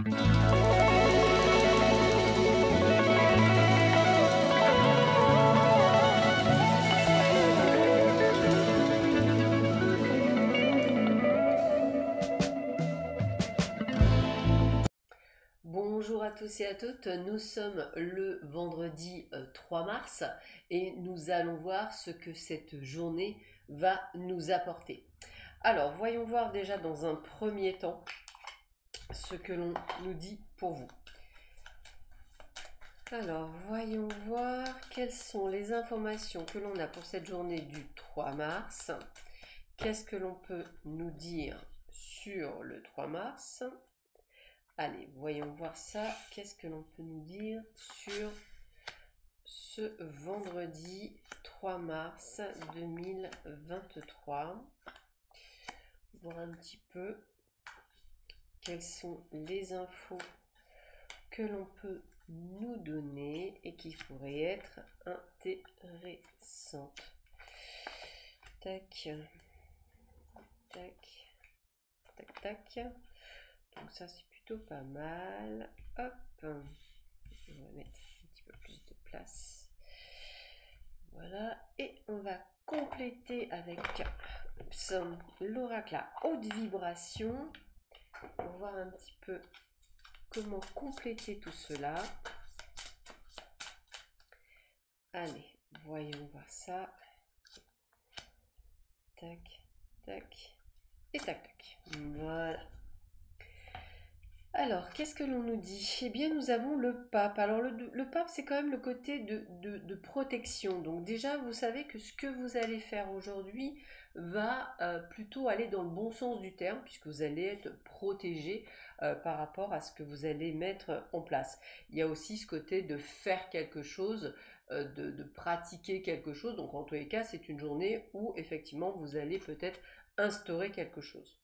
Bonjour à tous et à toutes, nous sommes le vendredi 3 mars et nous allons voir ce que cette journée va nous apporter. Alors, voyons voir déjà dans un premier temps ce que l'on nous dit pour vous. Alors, voyons voir quelles sont les informations que l'on a pour cette journée du 3 mars. Qu'est-ce que l'on peut nous dire sur le 3 mars ? Allez, voyons voir ça. Qu'est-ce que l'on peut nous dire sur ce vendredi 3 mars 2023 ? Voir un petit peu quelles sont les infos que l'on peut nous donner et qui pourraient être intéressantes. Tac, tac, tac, tac. Donc ça c'est plutôt pas mal. Hop, on va mettre un petit peu plus de place. Voilà, et on va compléter avec l'oracle à haute vibration pour voir un petit peu comment compléter tout cela. Allez, voyons voir ça. Tac, tac et tac, tac. Voilà. Alors, qu'est-ce que l'on nous dit? Eh bien, nous avons le pape. Alors, le pape, c'est quand même le côté de protection. Donc, déjà, vous savez que ce que vous allez faire aujourd'hui va plutôt aller dans le bon sens du terme, puisque vous allez être protégé par rapport à ce que vous allez mettre en place. Il y a aussi ce côté de faire quelque chose, de pratiquer quelque chose. Donc, en tous les cas, c'est une journée où, effectivement, vous allez peut-être instaurer quelque chose.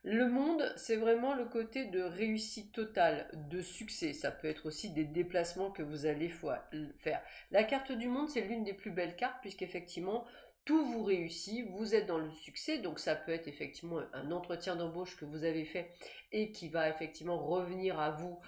Le monde, c'est vraiment le côté de réussite totale, de succès. Ça peut être aussi des déplacements que vous allez faire. La carte du monde, c'est l'une des plus belles cartes puisqu'effectivement, tout vous réussit, vous êtes dans le succès, donc ça peut être effectivement un entretien d'embauche que vous avez fait et qui va effectivement revenir à vous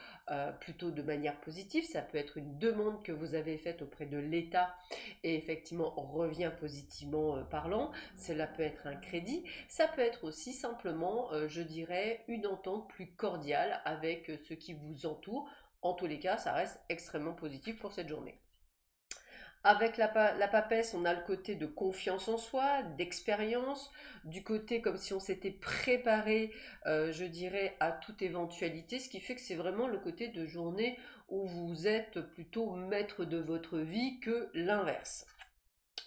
plutôt de manière positive. Ça peut être une demande que vous avez faite auprès de l'État et effectivement revient positivement parlant. Cela peut être un crédit. Ça peut être aussi simplement, je dirais, une entente plus cordiale avec ceux qui vous entourent. En tous les cas, ça reste extrêmement positif pour cette journée. Avec la papesse, on a le côté de confiance en soi, d'expérience, du côté comme si on s'était préparé, je dirais, à toute éventualité, ce qui fait que c'est vraiment le côté de journée où vous êtes plutôt maître de votre vie que l'inverse.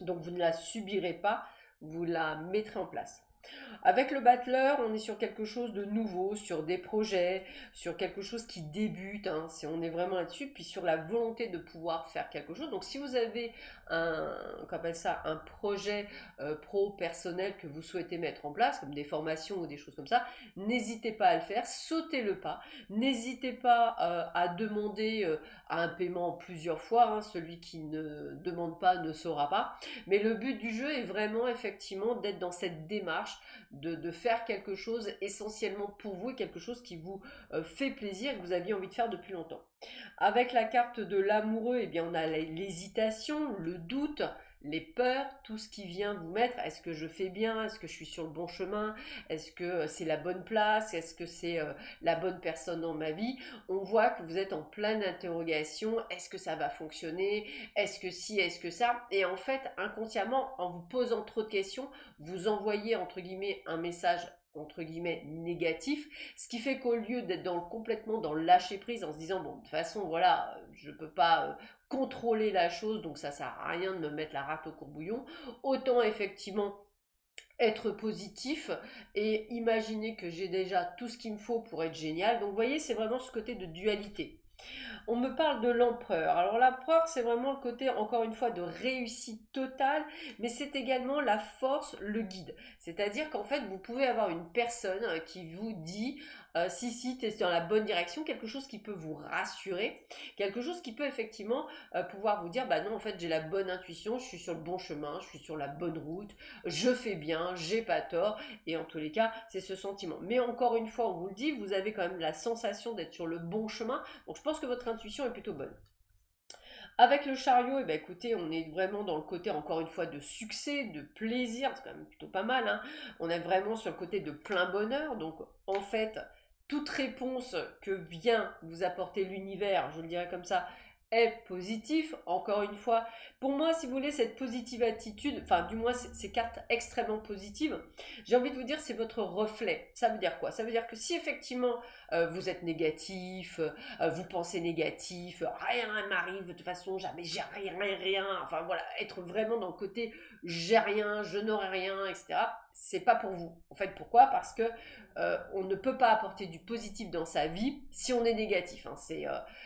Donc vous ne la subirez pas, vous la mettrez en place. Avec le battleur, on est sur quelque chose de nouveau, sur des projets, sur quelque chose qui débute, hein, si on est vraiment là-dessus, puis sur la volonté de pouvoir faire quelque chose. Donc si vous avez un projet pro personnel que vous souhaitez mettre en place, comme des formations ou des choses comme ça, n'hésitez pas à le faire, sautez le pas, n'hésitez pas à demander un paiement plusieurs fois, hein, celui qui ne demande pas ne saura pas, mais le but du jeu est vraiment effectivement d'être dans cette démarche de faire quelque chose essentiellement pour vous et quelque chose qui vous fait plaisir et que vous aviez envie de faire depuis longtemps. Avec la carte de l'amoureux, eh bien on a l'hésitation, le doute, les peurs, tout ce qui vient vous mettre. Est-ce que je fais bien? Est-ce que je suis sur le bon chemin? Est-ce que c'est la bonne place? Est-ce que c'est la bonne personne dans ma vie? On voit que vous êtes en pleine interrogation. Est-ce que ça va fonctionner? Est-ce que si? Est-ce que ça? Et en fait, inconsciemment, en vous posant trop de questions, vous envoyez entre guillemets un message entre guillemets négatif, ce qui fait qu'au lieu d'être complètement dans le lâcher prise en se disant bon de toute façon voilà je peux pas contrôler la chose donc ça sert à rien de me mettre la rate au courbouillon, autant effectivement être positif et imaginer que j'ai déjà tout ce qu'il me faut pour être génial. Donc vous voyez c'est vraiment ce côté de dualité. On me parle de l'empereur. Alors l'empereur, c'est vraiment le côté, encore une fois, de réussite totale, mais c'est également la force, le guide. C'est-à-dire qu'en fait, vous pouvez avoir une personne qui vous dit, si tu es dans la bonne direction, quelque chose qui peut vous rassurer, quelque chose qui peut effectivement pouvoir vous dire, bah non, en fait, j'ai la bonne intuition, je suis sur le bon chemin, je suis sur la bonne route, je fais bien, j'ai pas tort, et en tous les cas, c'est ce sentiment. Mais encore une fois, on vous le dit, vous avez quand même la sensation d'être sur le bon chemin, donc je pense que votre intuition est plutôt bonne. Avec le chariot, eh ben, écoutez, on est vraiment dans le côté, encore une fois, de succès, de plaisir, c'est quand même plutôt pas mal, hein. On est vraiment sur le côté de plein bonheur, donc en fait, toute réponse que vient vous apporter l'univers, je le dirais comme ça, est positif. Encore une fois, pour moi, si vous voulez, cette positive attitude, enfin, du moins, ces cartes extrêmement positives, j'ai envie de vous dire, c'est votre reflet. Ça veut dire quoi? Ça veut dire que si effectivement vous êtes négatif, vous pensez négatif, rien ne m'arrive de toute façon, jamais j'ai rien, enfin voilà, être vraiment dans le côté j'ai rien, je n'aurai rien, etc. C'est pas pour vous. En fait, pourquoi? Parce que on ne peut pas apporter du positif dans sa vie si on est négatif, hein.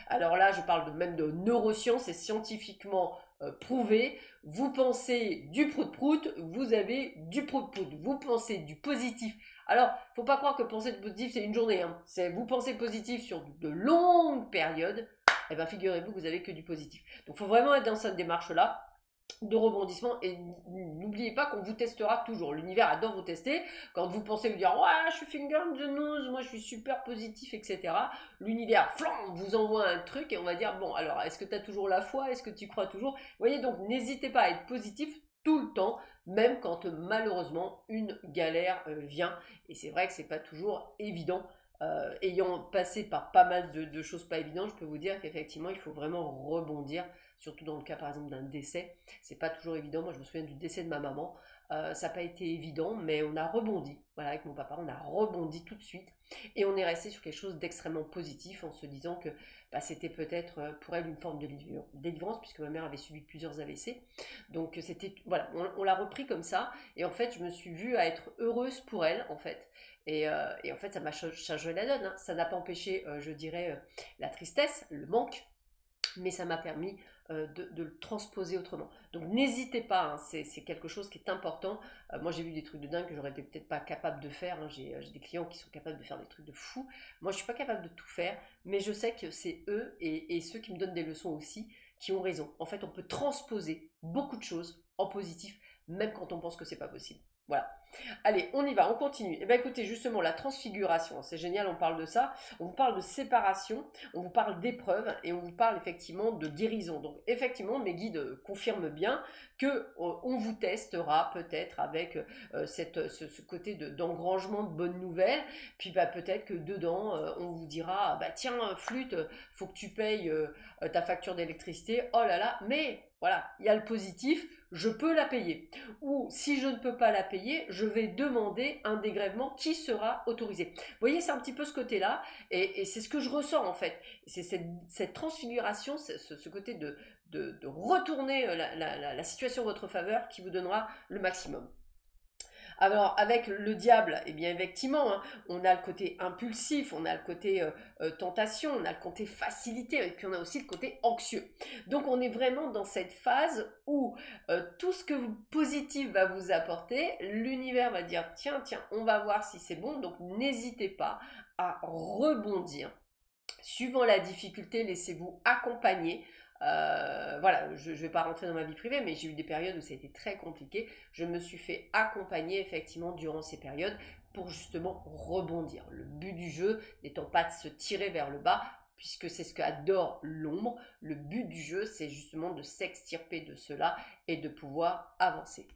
Alors là, je parle même de neurosciences, c'est scientifiquement prouvé. Vous pensez du prout-prout, vous avez du prout-prout. Vous pensez du positif. Alors, faut pas croire que penser de positif, c'est une journée, hein. Vous pensez positif sur de longues périodes, eh ben figurez-vous que vous avez que du positif. Donc, il faut vraiment être dans cette démarche-là de rebondissement et n'oubliez pas qu'on vous testera toujours. L'univers adore vous tester. Quand vous pensez vous dire ouais, je suis finger in the nose, moi je suis super positif, etc. L'univers flan vous envoie un truc et on va dire bon alors est-ce que tu as toujours la foi, est-ce que tu crois toujours? Vous voyez, donc n'hésitez pas à être positif tout le temps, même quand malheureusement une galère vient. Et c'est vrai que c'est pas toujours évident. Ayant passé par pas mal de choses pas évidentes, je peux vous dire qu'effectivement il faut vraiment rebondir, surtout dans le cas par exemple d'un décès. C'est pas toujours évident. Moi je me souviens du décès de ma maman. Ça n'a pas été évident, mais on a rebondi. Voilà, avec mon papa, on a rebondi tout de suite. Et on est resté sur quelque chose d'extrêmement positif en se disant que bah, c'était peut-être pour elle une forme de délivrance, puisque ma mère avait subi plusieurs AVC. Donc c'était, voilà, on l'a repris comme ça. Et en fait, je me suis vue à être heureuse pour elle, en fait. Et en fait, ça m'a changé la donne, hein. Ça n'a pas empêché, je dirais, la tristesse, le manque, mais ça m'a permis de le transposer autrement. Donc n'hésitez pas, hein, c'est quelque chose qui est important. Moi j'ai vu des trucs de dingue que j'aurais été peut-être pas capable de faire, hein. J'ai des clients qui sont capables de faire des trucs de fou. Moi je suis pas capable de tout faire, mais je sais que c'est eux et ceux qui me donnent des leçons aussi qui ont raison. En fait on peut transposer beaucoup de choses en positif, même quand on pense que c'est pas possible. Voilà. Allez, on y va, on continue. Eh bien écoutez, justement, la transfiguration, c'est génial, on parle de ça. On vous parle de séparation, on vous parle d'épreuve et on vous parle effectivement de guérison. Donc effectivement, mes guides confirment bien que on vous testera peut-être avec ce côté d'engrangement de bonnes nouvelles. Puis bah, peut-être que dedans, on vous dira, bah tiens, flûte, faut que tu payes ta facture d'électricité. Oh là là, mais voilà, il y a le positif, je peux la payer. Ou si je ne peux pas la payer, je vais demander un dégrèvement qui sera autorisé. Vous voyez, c'est un petit peu ce côté-là, et c'est ce que je ressens en fait. C'est cette transfiguration, ce côté de retourner la situation en votre faveur qui vous donnera le maximum. Alors, avec le diable, eh bien, effectivement, hein, on a le côté impulsif, on a le côté tentation, on a le côté facilité, et puis on a aussi le côté anxieux. Donc, on est vraiment dans cette phase où tout ce que positif va vous apporter, l'univers va dire, tiens, on va voir si c'est bon. Donc, n'hésitez pas à rebondir. Suivant la difficulté, laissez-vous accompagner. Voilà, je ne vais pas rentrer dans ma vie privée, mais j'ai eu des périodes où ça a été très compliqué. Je me suis fait accompagner effectivement durant ces périodes pour justement rebondir. Le but du jeu n'étant pas de se tirer vers le bas, puisque c'est ce qu'adore l'ombre. Le but du jeu, c'est justement de s'extirper de cela et de pouvoir avancer.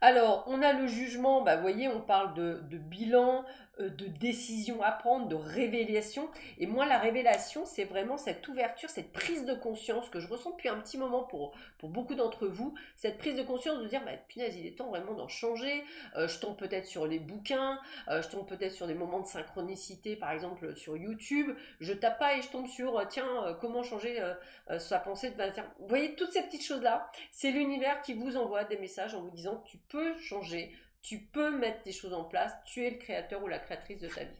Alors, on a le jugement, bah, vous voyez, on parle de bilan, de décision à prendre, de révélation. Et moi, la révélation, c'est vraiment cette ouverture, cette prise de conscience que je ressens depuis un petit moment pour beaucoup d'entre vous. Cette prise de conscience de dire, bah, punaise, il est temps vraiment d'en changer. Je tombe peut-être sur les bouquins, je tombe peut-être sur des moments de synchronicité, par exemple sur YouTube. Je tape pas et je tombe sur, tiens, comment changer sa pensée de manière. Vous voyez, toutes ces petites choses-là, c'est l'univers qui vous envoie des messages en vous disant tu peux changer, tu peux mettre des choses en place, tu es le créateur ou la créatrice de ta vie.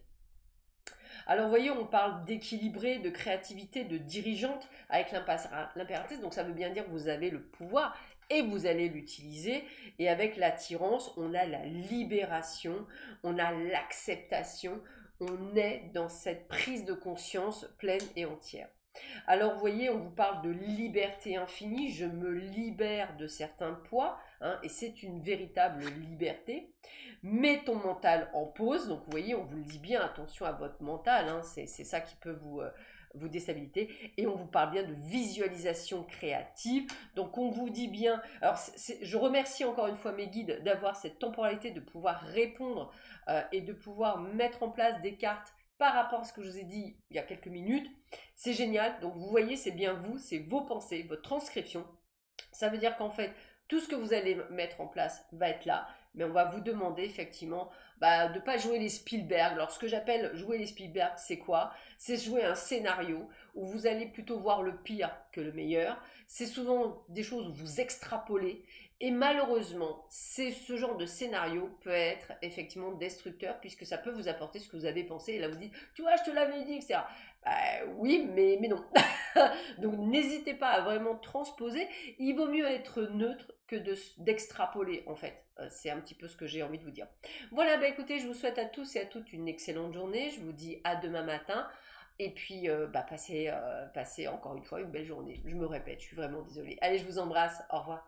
Alors vous voyez, on parle d'équilibré, de créativité, de dirigeante avec l'impératrice, donc ça veut bien dire que vous avez le pouvoir et vous allez l'utiliser. Et avec l'attirance, on a la libération, on a l'acceptation, on est dans cette prise de conscience pleine et entière. Alors, vous voyez, on vous parle de liberté infinie, je me libère de certains poids, hein, et c'est une véritable liberté. Mets ton mental en pause, donc vous voyez, on vous le dit bien, attention à votre mental, hein, c'est ça qui peut vous déstabiliser. Et on vous parle bien de visualisation créative, donc on vous dit bien, alors je remercie encore une fois mes guides d'avoir cette temporalité, de pouvoir répondre et de pouvoir mettre en place des cartes par rapport à ce que je vous ai dit il y a quelques minutes. C'est génial. Donc vous voyez, c'est bien vous, c'est vos pensées, votre transcription. Ça veut dire qu'en fait, tout ce que vous allez mettre en place va être là, mais on va vous demander effectivement de ne pas jouer les Spielberg. Alors ce que j'appelle jouer les Spielberg, c'est quoi? C'est jouer un scénario où vous allez plutôt voir le pire que le meilleur. C'est souvent des choses où vous extrapolez. Et malheureusement, ce genre de scénario peut être effectivement destructeur puisque ça peut vous apporter ce que vous avez pensé. Et là, vous dites, tu vois, je te l'avais dit, etc. Oui, mais non. Donc n'hésitez pas à vraiment transposer. Il vaut mieux être neutre que d'extrapoler en fait. C'est un petit peu ce que j'ai envie de vous dire. Voilà, écoutez, je vous souhaite à tous et à toutes une excellente journée. Je vous dis à demain matin. Et puis, passez encore une fois une belle journée. Je me répète, je suis vraiment désolée. Allez, je vous embrasse. Au revoir.